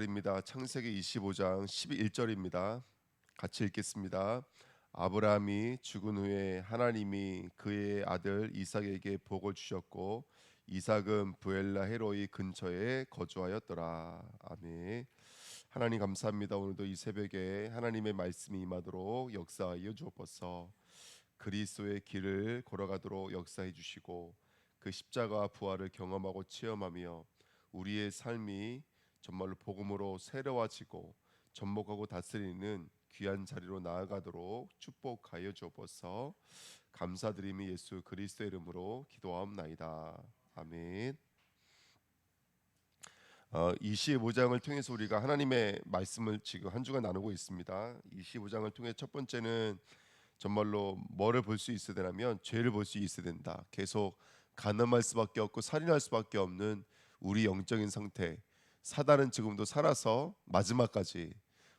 입니다. 창세기 25장 11절입니다. 같이 읽겠습니다. 아브라함이 죽은 후에 하나님이 그의 아들 이삭에게 복을 주셨고 이삭은 부엘라 헤로이 근처에 거주하였더라. 아멘. 하나님 감사합니다. 오늘도 이 새벽에 하나님의 말씀이 임하도록 역사하여 주옵소서. 그리스도의 길을 걸어가도록 역사해 주시고 그 십자가 부활을 경험하고 체험하며 우리의 삶이 정말로 복음으로 새로워지고 전복하고 다스리는 귀한 자리로 나아가도록 축복하여 주옵소서. 감사드리며 예수 그리스도의 이름으로 기도하옵나이다. 아멘. 25장을 통해서 우리가 하나님의 말씀을 지금 한 주간 나누고 있습니다. 25장을 통해 첫 번째는 정말로 뭐를 볼 수 있어야 되냐면 죄를 볼 수 있어야 된다. 계속 간음할 수밖에 없고 살인할 수밖에 없는 우리 영적인 상태. 사단은 지금도 살아서 마지막까지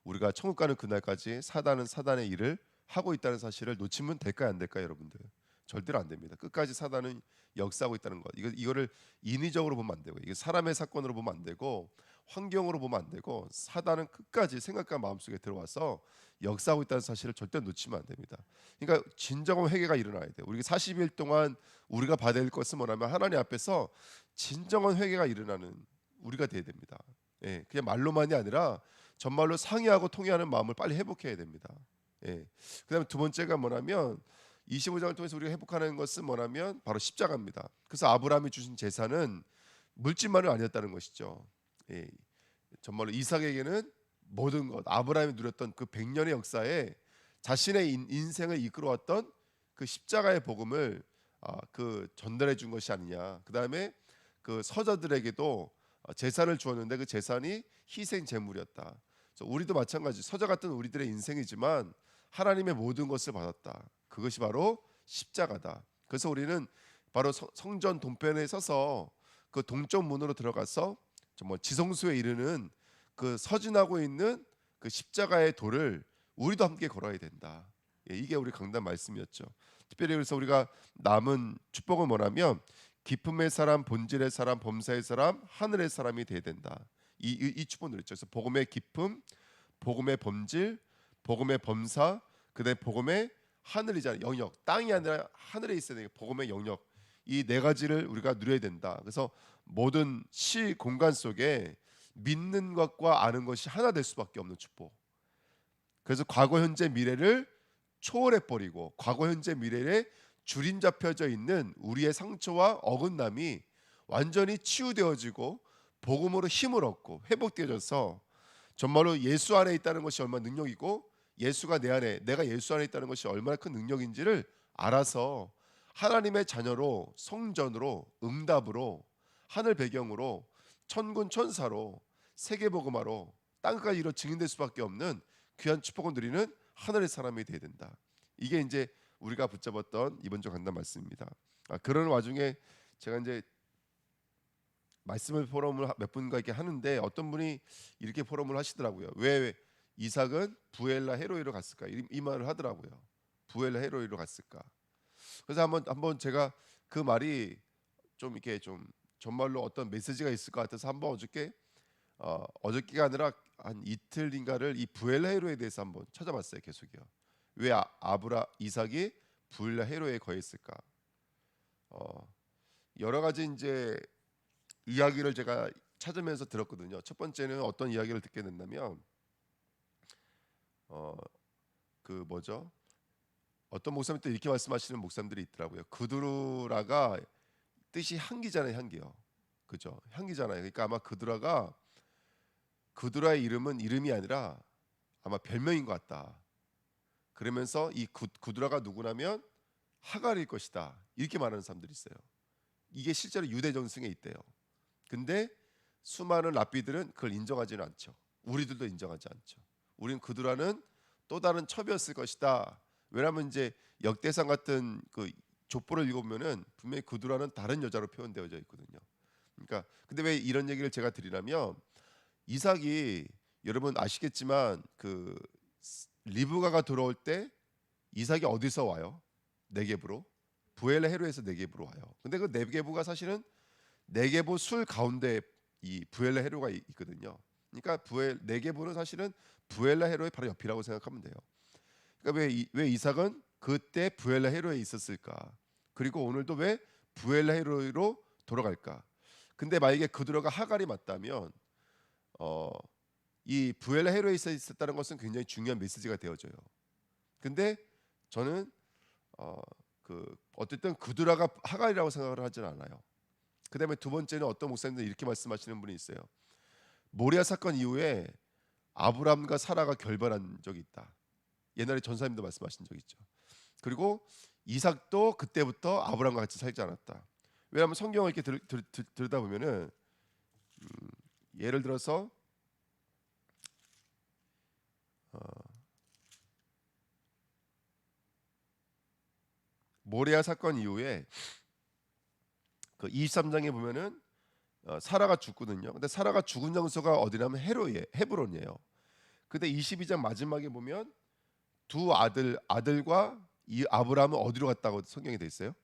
우리가 천국 가는 그날까지 사단은 사단의 일을 하고 있다는 사실을 놓치면 될까요, 안 될까요, 여러분들? 절대로 안 됩니다. 끝까지 사단은 역사하고 있다는 것. 이거를 인위적으로 보면 안 되고, 이게 사람의 사건으로 보면 안 되고, 환경으로 보면 안 되고, 사단은 끝까지 생각과 마음속에 들어와서 역사하고 있다는 사실을 절대 놓치면 안 됩니다. 그러니까 진정한 회개가 일어나야 돼요. 우리가 40일 동안 우리가 받아야 될 것은 뭐냐면 하나님 앞에서 진정한 회개가 일어나는 우리가 돼야 됩니다. 예, 그냥 말로만이 아니라 정말로 상의하고 통회하는 마음을 빨리 회복해야 됩니다. 예. 그다음에 두 번째가 뭐냐면 25장을 통해서 우리가 회복하는 것은 뭐냐면 바로 십자가입니다. 그래서 아브라함이 주신 재산은 물질만은 아니었다는 것이죠. 예. 정말로 이삭에게는 모든 것, 아브라함이 누렸던 그 100년의 역사에 자신의 인생을 이끌어왔던 그 십자가의 복음을 그 전달해 준 것이 아니냐. 그다음에 그 서자들에게도 재산을 주었는데 그 재산이 희생 제물이었다. 그래서 우리도 마찬가지 서자 같은 우리들의 인생이지만 하나님의 모든 것을 받았다. 그것이 바로 십자가다. 그래서 우리는 바로 성전 동편에 서서 그 동쪽 문으로 들어가서 정말 지성소에 이르는 그 서진하고 있는 그 십자가의 돌을 우리도 함께 걸어야 된다. 예, 이게 우리 강단 말씀이었죠. 특별히 그래서 우리가 남은 축복은 뭐냐면 기쁨의 사람, 본질의 사람, 범사의 사람, 하늘의 사람이 돼야 된다. 이 축복을 누렸죠. 그래서 복음의 기쁨, 복음의 범질, 복음의 범사, 그다음에 복음의 하늘이잖아요. 영역, 땅이 아니라 하늘에 있어야 되는 복음의 영역. 이 네 가지를 우리가 누려야 된다. 그래서 모든 시 공간 속에 믿는 것과 아는 것이 하나 될 수밖에 없는 축복. 그래서 과거, 현재, 미래를 초월해 버리고 과거, 현재, 미래에 줄임 잡혀져 있는 우리의 상처와 어긋남이 완전히 치유되어지고 복음으로 힘을 얻고 회복되어져서 정말로 예수 안에 있다는 것이 얼마나 능력이고 예수가 내 안에 내가 예수 안에 있다는 것이 얼마나 큰 능력인지를 알아서 하나님의 자녀로 성전으로 응답으로 하늘 배경으로 천군 천사로 세계복음화로 땅까지 이로 증인될 수밖에 없는 귀한 축복을 누리는 하늘의 사람이 되어야 된다. 이게 이제 우리가 붙잡았던 이번 주 강단 말씀입니다. 그런 와중에 제가 이제 말씀을 포럼을 몇 분과 이렇게 하는데 어떤 분이 이렇게 포럼을 하시더라고요. 왜 이삭은 부엘라 헤로이로 갔을까? 이 말을 하더라고요. 부엘라 헤로이로 갔을까? 그래서 한번 제가 그 말이 좀 이렇게 좀 정말로 어떤 메시지가 있을 것 같아서 한번 어저께가 아니라 한 이틀인가를 이 부엘라 헤로에 대해서 한번 찾아봤어요. 계속요. 왜 아브라 이삭이 부엘라 헤로에 거했을까? 여러 가지 이제 이야기를 제가 찾으면서 들었거든요. 첫 번째는 어떤 이야기를 듣게 된다면 그 뭐죠? 어떤 목사님 또 이렇게 말씀하시는 목사님들이 있더라고요. 그두라가 뜻이 향기잖아요, 향기요. 그죠? 향기잖아요. 그러니까 아마 그두라의 이름은 이름이 아니라 아마 별명인 것 같다. 그러면서 이 그두라가 누구냐면 하갈일 것이다. 이렇게 말하는 사람들이 있어요. 이게 실제로 유대 전승에 있대요. 근데 수많은 랍비들은 그걸 인정하지는 않죠. 우리들도 인정하지 않죠. 우리는 그두라는 또 다른 첩이었을 것이다. 왜냐하면 이제 역대상 같은 그 족보를 읽어보면은 분명히 그두라는 다른 여자로 표현되어져 있거든요. 그러니까 근데 왜 이런 얘기를 제가 드리냐면 이삭이 여러분 아시겠지만 그 리브가가 들어올 때 이삭이 어디서 와요? 네겝으로 부엘라 헤로에서 네겝으로 와요. 근데 그 네겝가 사실은 네겝 술 가운데 이 부엘라 헤로가 있거든요. 그러니까 네게부는 사실은 부엘라 헤로의 바로 옆이라고 생각하면 돼요. 그러니까 왜 이삭은 그때 부엘라 헤로에 있었을까? 그리고 오늘도 왜 부엘라 헤로로 돌아갈까? 근데 만약에 그드로가 하갈이 맞다면 어, 이 부엘라 헤로에 있었다는 것은 굉장히 중요한 메시지가 되어져요. 근데 저는 어, 어쨌든 그드라가 하갈이라고 생각을 하진 않아요. 그다음에 두 번째는 어떤 목사님들 이렇게 말씀하시는 분이 있어요. 모리아 사건 이후에 아브람과 사라가 결별한 적이 있다. 옛날에 전사님도 말씀하신 적 있죠. 그리고 이삭도 그때부터 아브람과 같이 살지 않았다. 왜냐하면 성경을 이렇게 들다 보면은 예를 들어서 모리아 사건 이후에 그 23장에 보면은 사라가 죽거든요. 근데 사라가 죽은 장소가 어디냐면 헤브론이에요. 근데 22장 마지막에 보면 두 아들과 이 아브라함은 어디로 갔다고 성경에 돼 있어요?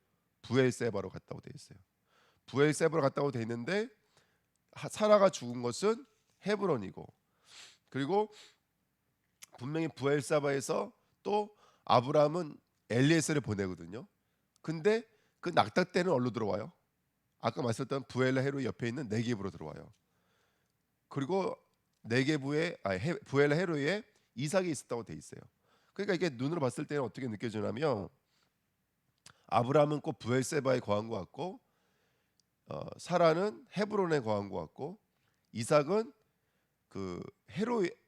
부엘세바로 갔다고 돼 있어요. 부엘세바로 갔다고 돼 있는데 사라가 죽은 것은 헤브론이고, 그리고 분명히 부엘사바에서 또 아브라함은 엘리에셀을 보내거든요. 근데 그 낙타 때는 어디로 들어와요? 아까 말씀드렸던 부엘라 헤로 옆에 있는 네게부로 들어와요. 그리고 부엘라 헤로에 이삭이 있었다고 돼 있어요. 그러니까 이게 눈으로 봤을 때는 어떻게 느껴지냐면 아브라함은 꼭 부엘세바에 거한 것 같고, 사라는 헤브론에 거한 것 같고, 이삭은 그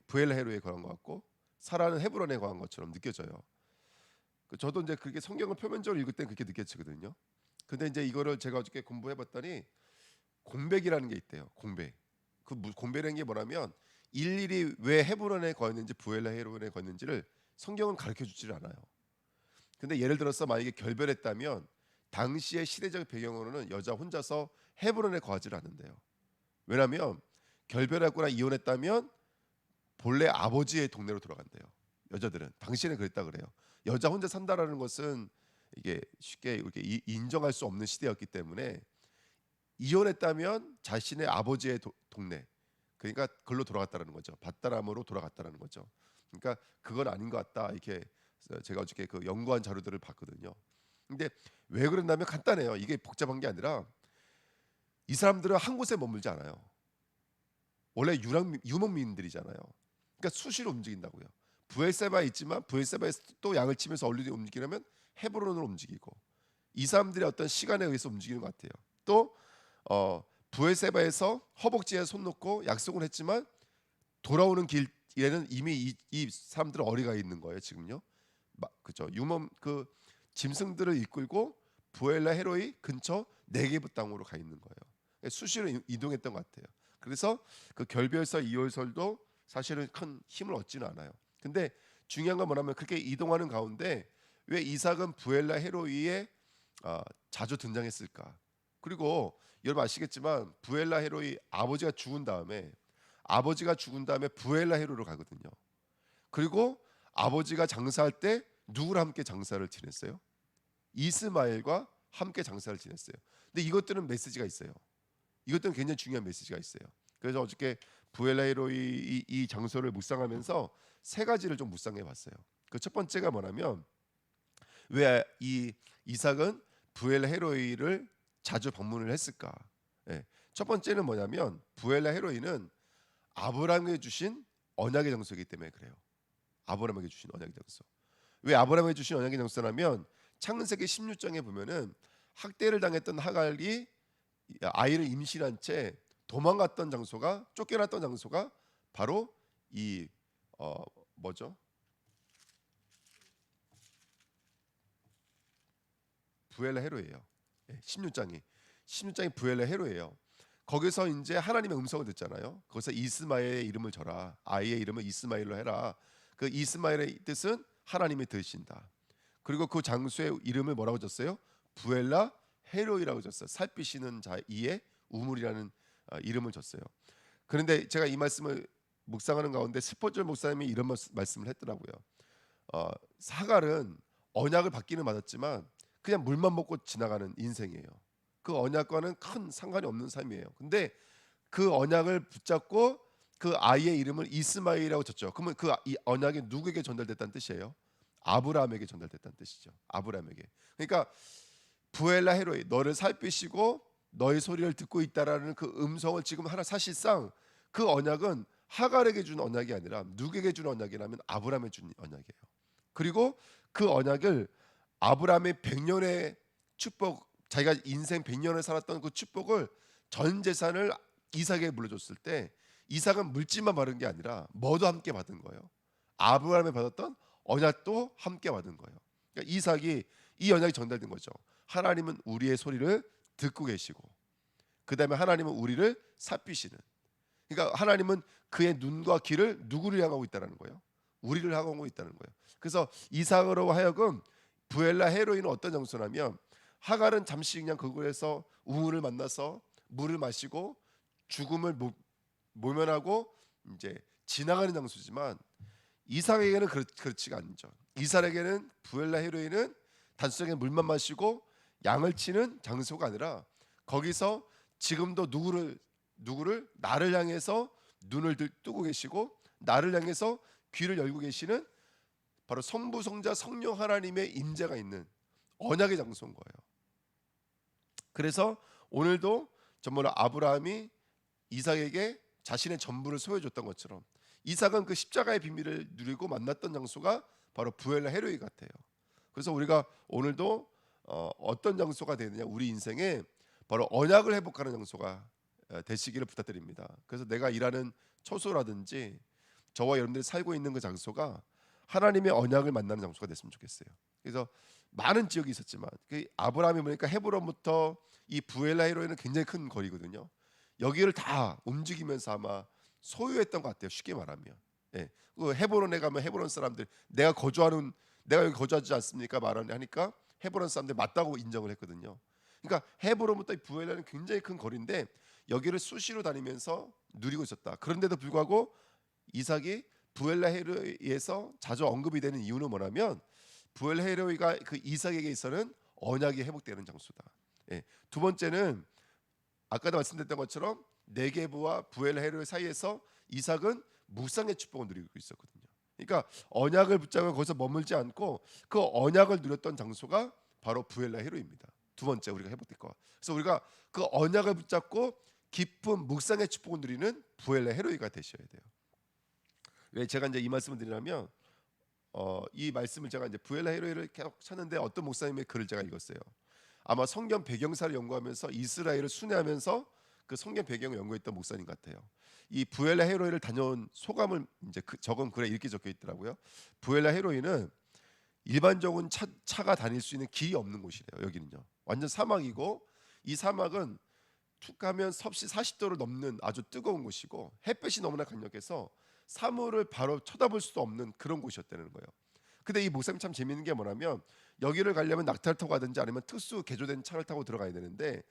부엘라 헤로에 거한 것 같고, 사라는 헤브론에 거한 것처럼 느껴져요. 저도 이제 그게 성경을 표면적으로 읽을 때 그렇게 느껴지거든요. 근데 이제 이거를 제가 어저께 공부해봤더니 공백이라는 게 있대요. 공백이라는 게 뭐냐면 일일이 왜 헤브론에 거했는지 부엘라 헤브론에 거했는지를 성경은 가르쳐 주질 않아요. 근데 예를 들어서 만약에 결별했다면 당시의 시대적 배경으로는 여자 혼자서 헤브론에 거하지 않는데요. 왜냐하면 결별하거나 이혼했다면 본래 아버지의 동네로 돌아간대요. 여자들은 당시에는 그랬다 그래요. 여자 혼자 산다라는 것은 이게 쉽게 이렇게 인정할 수 없는 시대였기 때문에 이혼했다면 자신의 아버지의 동네, 그러니까 그걸로 돌아갔다라는 거죠. 밧다람으로 돌아갔다라는 거죠. 그러니까 그건 아닌 것 같다. 이렇게 제가 어저께 그 연구한 자료들을 봤거든요. 근데 왜 그런다면 간단해요. 이게 복잡한 게 아니라 이 사람들은 한 곳에 머물지 않아요. 원래 유목민들이잖아요. 그러니까 수시로 움직인다고요. 부엘세바에 있지만 부엘세바에서 또 양을 치면서 얼른 움직이려면 헤브론으로 움직이고, 이 사람들의 어떤 시간에 의해서 움직이는 것 같아요. 또 부엘세바에서 허벅지에 손 놓고 약속을 했지만 돌아오는 길에는 이미 이 사람들은 어리가 있는 거예요. 지금요. 그죠. 그 짐승들을 이끌고 부엘라 헤로이 근처 네게브 땅으로 가 있는 거예요. 수시로 이동했던 것 같아요. 그래서 그 결별설 이월설도 사실은 큰 힘을 얻지는 않아요. 근데 중요한 건 뭐냐면 그렇게 이동하는 가운데 왜 이삭은 부엘라 헤로이에 자주 등장했을까? 그리고 여러분 아시겠지만 부엘라 헤로이 아버지가 죽은 다음에 부엘라 헤로로 가거든요. 그리고 아버지가 장사할 때 누구랑 함께 장사를 지냈어요? 이스마엘과 함께 장사를 지냈어요. 근데 이것들은 메시지가 있어요. 이것들은 굉장히 중요한 메시지가 있어요. 그래서 어저께 부엘라 헤로이 이 장소를 묵상하면서 세 가지를 좀 묵상해 봤어요. 그 첫 번째가 뭐냐면 왜 이 이삭은 부엘라 헤로이를 자주 방문을 했을까? 예. 첫 번째는 뭐냐면 부엘라 헤로이는 아브라함에게 주신 언약의 장소이기 때문에 그래요. 아브라함에게 주신 언약의 장소. 왜 아브라함에게 주신 언약의 장소냐면 창세기 16장에 보면은 학대를 당했던 하갈이 아이를 임신한 채 도망갔던 장소가, 쫓겨났던 장소가 바로 이 뭐죠? 부엘라 헤로예요. 16장이 부엘라 헤로예요. 거기서 이제 하나님의 음성을 듣잖아요. 거기서 이스마엘의 이름을 져라. 아이의 이름을 이스마엘로 해라. 그 이스마엘의 뜻은 하나님이 들으신다. 그리고 그 장소의 이름을 뭐라고 줬어요? 부엘라 헤로이라고 줬어요. 살피시는 자이의 우물이라는 이름을 줬어요. 그런데 제가 이 말씀을 묵상하는 가운데 스포츠 목사님이 이런 말씀을 했더라고요. 사갈은 언약을 받기는 받았지만 그냥 물만 먹고 지나가는 인생이에요. 그 언약과는 큰 상관이 없는 삶이에요. 근데 그 언약을 붙잡고 그 아이의 이름을 이스마엘이라고 쳤죠. 그러면 그 이 언약이 누구에게 전달됐다는 뜻이에요? 아브라함에게 전달됐다는 뜻이죠. 아브라함에게. 그러니까 부엘라 헤로이, 너를 살피시고 너의 소리를 듣고 있다라는 그 음성을 지금 하나, 사실상 그 언약은 하갈에게 준 언약이 아니라 누구에게 준 언약이라면 아브라함에 준 언약이에요. 그리고 그 언약을 아브라함의 100년의 축복, 자기가 인생 100년을 살았던 그 축복을 전 재산을 이삭에게 물려줬을 때 이삭은 물질만 받은 게 아니라 뭐도 함께 받은 거예요. 아브라함이 받았던 언약도 함께 받은 거예요. 그러니까 이삭이 이 언약이 전달된 거죠. 하나님은 우리의 소리를 듣고 계시고, 그 다음에 하나님은 우리를 살피시는. 그러니까 하나님은 그의 눈과 귀를 누구를 향하고 있다는 거예요? 우리를 향하고 있다는 거예요. 그래서 이삭으로 하여금 부엘라 헤로이는 어떤 장소냐면, 하갈은 잠시 그냥 그곳에서 우물을 만나서 물을 마시고 죽음을 모면하고 이제 지나가는 장소지만, 이삭에게는 그렇지가 않죠. 이삭에게는 부엘라 헤로이는 단순하게 물만 마시고 양을 치는 장소가 아니라, 거기서 지금도 누구를 나를 향해서 눈을 뜨고 계시고 나를 향해서 귀를 열고 계시는, 바로 성부 성자 성령 하나님의 임재가 있는 언약의 장소인 거예요. 그래서 오늘도 정말 아브라함이 이삭에게 자신의 전부를 소유해줬던 것처럼, 이삭은 그 십자가의 비밀을 누리고 만났던 장소가 바로 부엘라 헤로이 같아요. 그래서 우리가 오늘도 어떤 장소가 되느냐, 우리 인생에 바로 언약을 회복하는 장소가 되시기를 부탁드립니다. 그래서 내가 일하는 처소라든지 저와 여러분들이 살고 있는 그 장소가 하나님의 언약을 만나는 장소가 됐으면 좋겠어요. 그래서 많은 지역이 있었지만 그 아브라함이 보니까 헤브론부터 이 부엘라 헤로이는 굉장히 큰 거리거든요. 여기를 다 움직이면서 아마 소유했던 것 같아요. 쉽게 말하면. 예. 그 헤브론에 가면 헤브론 사람들, 내가 여기 거주하지 않습니까? 말을 하니까 헤브론 사람들 맞다고 인정을 했거든요. 그러니까 헤브론부터 부엘라는 굉장히 큰 거리인데 여기를 수시로 다니면서 누리고 있었다. 그런데도 불구하고 이삭이 부엘라 헤로이에서 자주 언급이 되는 이유는 뭐냐면, 부엘라 헤로이가 그 이삭에게 있어서는 언약이 회복되는 장소다. 예. 두 번째는 아까도 말씀드렸던 것처럼 네게브와 부엘라 헤로이 사이에서 이삭은 묵상의 축복을 누리고 있었거든요. 그러니까 언약을 붙잡고 거기서 머물지 않고 그 언약을 누렸던 장소가 바로 부엘라 헤로이입니다. 두 번째 우리가 회복될 거. 그래서 우리가 그 언약을 붙잡고 깊은 묵상의 축복을 누리는 부엘라 헤로이가 되셔야 돼요. 왜 제가 이제 이 말씀을 드리냐면, 이 말씀을 제가 이제 부엘라 헤로이를 계속 찾는데 어떤 목사님의 글을 제가 읽었어요. 아마 성경 배경사를 연구하면서 이스라엘을 순회하면서 그 성경 배경을 연구했던 목사님 같아요. 이 부엘라 헤로이를 다녀온 소감을 이제 적은 글에 이렇게 적혀 있더라고요. 부엘라 헤로이는 일반적인 차가 다닐 수 있는 길이 없는 곳이래요. 여기는요, 완전 사막이고, 이 사막은 툭하면 섭씨 40도를 넘는 아주 뜨거운 곳이고, 햇볕이 너무나 강력해서 사물을 바로 쳐다볼 수도 없는 그런 곳이었다는 거예요. 근데 이 목사님 참 재밌는 게 뭐냐면, 여기를 가려면 낙타를 타고 가든지 아니면 특수 개조된 차를 타고 들어가야 되는데,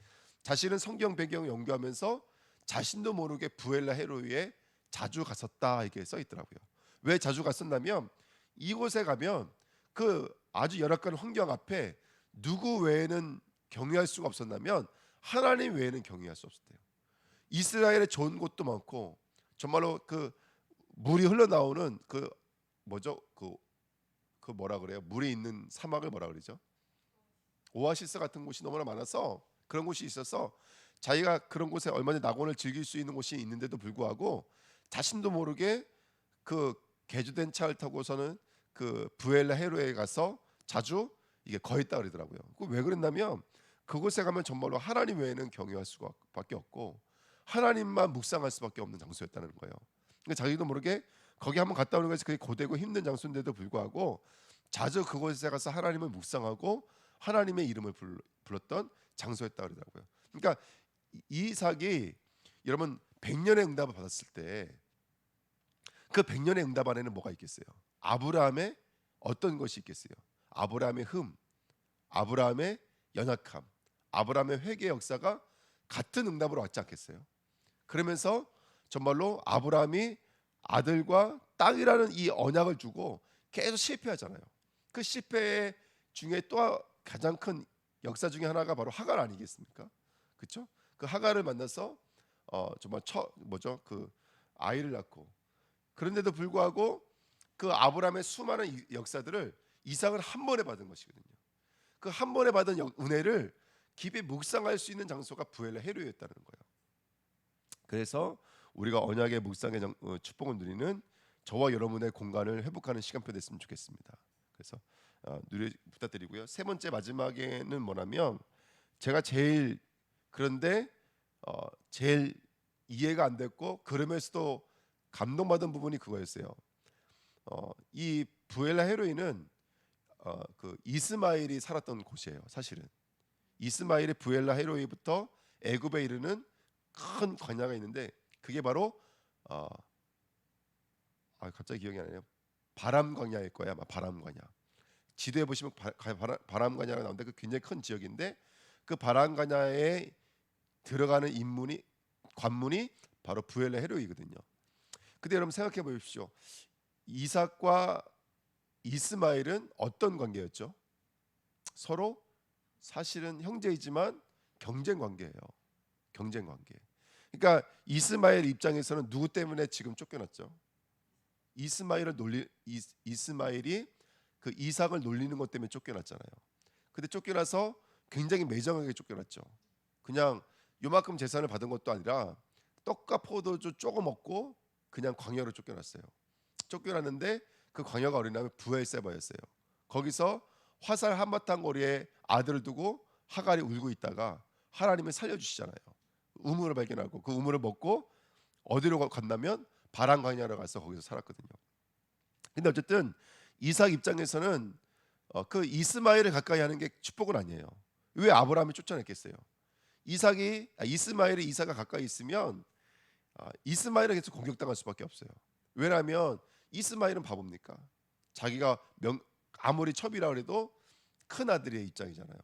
자신은 성경 배경을 연구하면서 자신도 모르게 부엘라 헤로이에 자주 갔었다 이게 써 있더라고요. 왜 자주 갔었냐면, 이곳에 가면 그 아주 열악한 환경 앞에 누구 외에는 경외할 수가 없었냐면 하나님 외에는 경외할 수 없었대요. 이스라엘에 좋은 곳도 많고, 정말로 그 물이 흘러나오는 그 뭐죠? 그 뭐라 그래요? 물이 있는 사막을 뭐라 그러죠? 오아시스 같은 곳이 너무나 많아서, 그런 곳이 있어서 자기가 그런 곳에 얼마나 낙원을 즐길 수 있는 곳이 있는데도 불구하고 자신도 모르게 그 개조된 차를 타고서는 그 부엘라 헤로에 가서 자주 이게 거했다 그러더라고요. 왜 그랬냐면, 그곳에 가면 정말로 하나님 외에는 경외할 수밖에 없고 하나님만 묵상할 수밖에 없는 장소였다는 거예요. 그러니까 자기도 모르게 거기 한번 갔다 오는 것이 그게 고되고 힘든 장소인데도 불구하고 자주 그곳에 가서 하나님을 묵상하고 하나님의 이름을 불렀던 장소였다 그러더라고요. 그러니까 이삭이 여러분 100년의 응답을 받았을 때 그 100년의 응답 안에는 뭐가 있겠어요? 아브라함의 어떤 것이 있겠어요? 아브라함의 아브라함의 연약함, 아브라함의 회개의 역사가 같은 응답으로 왔지 않겠어요? 그러면서 정말로 아브라함이 아들과 땅이라는 이 언약을 주고 계속 실패하잖아요. 그 실패 중에 또 가장 큰 역사 중에 하나가 바로 하갈 아니겠습니까? 그렇죠? 그 하갈을 만나서 정말 뭐죠? 그 아이를 낳고, 그런데도 불구하고 그 아브라함의 수많은 역사들을 이삭을 한 번에 받은 것이거든요. 그 한 번에 받은 은혜를 깊이 묵상할 수 있는 장소가 부엘라 헤로이였다는 거예요. 그래서 우리가 언약의 묵상의 축복을 누리는 저와 여러분의 공간을 회복하는 시간표 됐으면 좋겠습니다. 그래서 부탁드리고요. 세 번째 마지막에는 뭐냐면, 제가 제일 그런데 제일 이해가 안 됐고 그러면서도 감동받은 부분이 그거였어요. 이 부엘라 헤로이는 그 이스마엘이 살았던 곳이에요. 사실은 이스마엘의 부엘라 헤로이부터 애굽에 이르는 큰 광야가 있는데, 그게 바로 갑자기 기억이 안 나요. 바람 광야일 거야, 아마. 바람 광야. 지도에 보시면 바람 광야가 나오는데, 그 굉장히 큰 지역인데, 그 바람 광야에 들어가는 관문이 바로 부엘라 헤로이거든요. 근데 여러분 생각해 보십시오. 이삭과 이스마엘은 어떤 관계였죠? 서로 사실은 형제이지만 경쟁 관계예요. 경쟁 관계. 그러니까 이스마엘 입장에서는 누구 때문에 지금 쫓겨났죠? 이스마엘이 그 이삭을 놀리는 것 때문에 쫓겨났잖아요. 근데 쫓겨나서 굉장히 매정하게 쫓겨났죠. 그냥 요만큼 재산을 받은 것도 아니라 떡과 포도주 조금 얻고 그냥 광야로 쫓겨났어요. 쫓겨났는데 그 광야가 어린 다음에 부엘세바였어요. 거기서 화살 한바탕 거리에 아들을 두고 하갈이 울고 있다가 하나님이 살려주시잖아요. 우물을 발견하고 그 우물을 먹고 어디로 갔냐면 바람 광야로 가서 거기서 살았거든요. 근데 어쨌든 이삭 입장에서는 그 이스마엘을 가까이 하는 게 축복은 아니에요. 왜 아브라함이 쫓아냈겠어요? 이스마엘이 이삭과 가까이 있으면 이스마엘을 계속 공격당할 수밖에 없어요. 왜냐하면 이스마엘은 바보입니까? 자기가 아무리 첩이라 그래도 큰 아들의 입장이잖아요.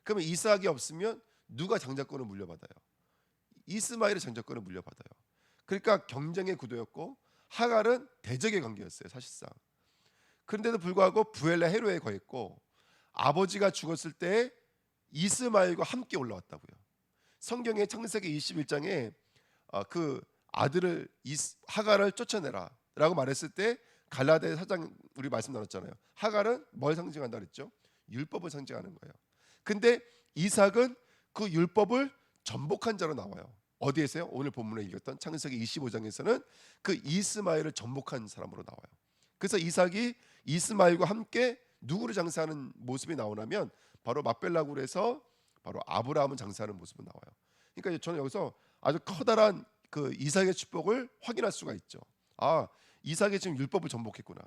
그러면 이삭이 없으면 누가 장자권을 물려받아요? 이스마엘의 장자권을 물려받아요. 그러니까 경쟁의 구도였고, 하갈은 대적의 관계였어요, 사실상. 그런데도 불구하고 부엘라 헤로에 거했고, 아버지가 죽었을 때 이스마엘과 함께 올라왔다고요. 성경의 창세기 21장에 그 아들을 하갈을 쫓아내라라고 말했을 때 갈라디아 4장 우리 말씀 나눴잖아요. 하갈은 뭘 상징한다 그랬죠? 율법을 상징하는 거예요. 근데 이삭은 그 율법을 전복한 자로 나와요. 어디에서요? 오늘 본문에 읽었던 창세기 25장에서는 그 이스마엘을 전복한 사람으로 나와요. 그래서 이삭이 이스마엘과 함께 누구를 장사하는 모습이 나오냐면 바로 막벨라굴에서 바로 아브라함은 장사하는 모습이 나와요. 그러니까 저는 여기서 아주 커다란 그 이삭의 축복을 확인할 수가 있죠. 이삭이 지금 율법을 전복했구나.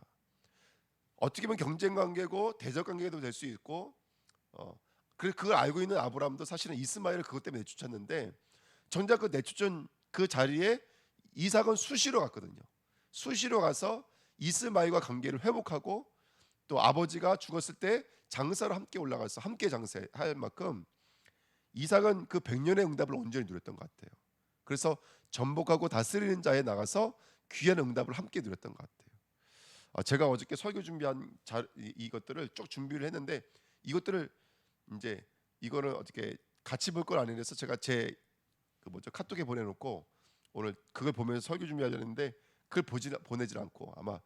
어떻게 보면 경쟁 관계고 대적 관계도 될 수 있고, 그걸 알고 있는 아브라함도 사실은 이스마엘을 그것 때문에 내쫓았는데, 정작 그 내쫓은 그 자리에 이삭은 수시로 갔거든요. 수시로 가서 이스마엘과 관계를 회복하고, 또 아버지가 죽었을 때 장사로 함께 올라가서 함께 장사할 만큼 이삭은 그 100년의 응답을 온전히 누렸던 것 같아요. 그래서 전복하고 다스리는 자에 나가서 귀한 응답을 함께 누렸던 것 같아요. 제가 어저께 설교 준비한 이것들을 쭉 준비를 했는데, 이것들을 이제 이거는 어떻게 같이 볼 건 아니라서 제가 제 카톡에 보내놓고 오늘 그걸 보면서 설교 준비하려는데 그걸 보내질 않고, 아마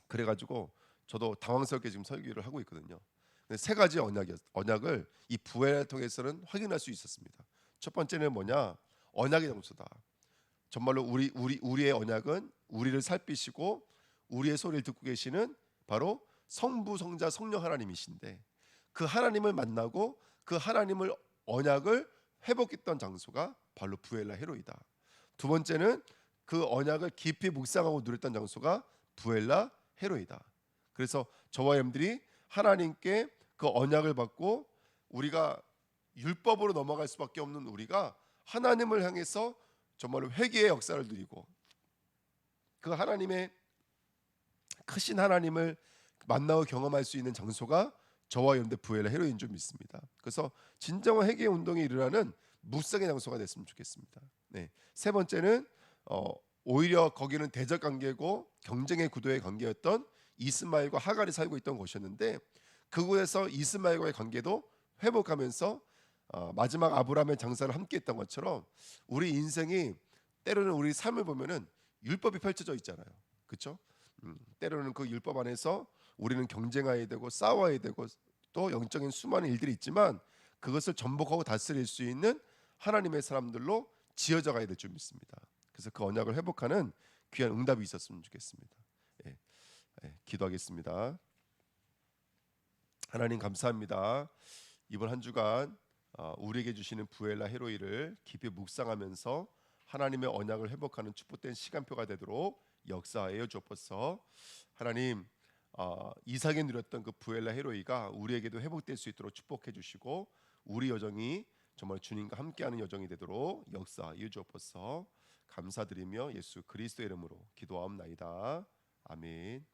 그래가지고 저도 당황스럽게 지금 설교를 하고 있거든요. 세 가지 언약을 이 부엘을 통해서는 확인할 수 있었습니다. 첫 번째는 뭐냐? 언약의 장소다. 정말로 우리의 언약은 우리를 살피시고 우리의 소리를 듣고 계시는 바로 성부, 성자, 성령 하나님이신데, 그 하나님을 만나고 그 하나님을 언약을 회복했던 장소가 바로 부엘라 헤로이다. 두 번째는 그 언약을 깊이 묵상하고 누렸던 장소가 부엘라 헤로이다. 그래서 저와 여러분들이 하나님께 그 언약을 받고 우리가 율법으로 넘어갈 수밖에 없는 우리가 하나님을 향해서 정말로 회개의 역사를 누리고 그 하나님의 크신 하나님을 만나고 경험할 수 있는 장소가 저와 여러분들 부엘라 헤로인 줄 믿습니다. 그래서 진정한 회개 운동이 일어나는 묵상의 장소가 됐으면 좋겠습니다. 네. 세 번째는 오히려 거기는 대적 관계고 경쟁의 구도의 관계였던 이스마엘과 하갈이 살고 있던 곳이었는데, 그곳에서 이스마엘과의 관계도 회복하면서 마지막 아브라함의 장사를 함께했던 것처럼 우리 인생이 때로는 우리 삶을 보면은 율법이 펼쳐져 있잖아요. 그렇죠? 때로는 그 율법 안에서 우리는 경쟁해야 되고 싸워야 되고 또 영적인 수많은 일들이 있지만 그것을 전복하고 다스릴 수 있는 하나님의 사람들로 지어져 가야 될 줄 믿습니다. 그래서 그 언약을 회복하는 귀한 응답이 있었으면 좋겠습니다. 예, 기도하겠습니다. 하나님 감사합니다. 이번 한 주간 우리에게 주시는 부엘라 헤로이를 깊이 묵상하면서 하나님의 언약을 회복하는 축복된 시간표가 되도록 역사하여 주옵소서. 하나님, 이삭이 누렸던 그 부엘라 헤로이가 우리에게도 회복될 수 있도록 축복해 주시고 우리 여정이 정말 주님과 함께하는 여정이 되도록 역사하여 주옵소서. 감사드리며 예수 그리스도의 이름으로 기도하옵나이다. 아멘.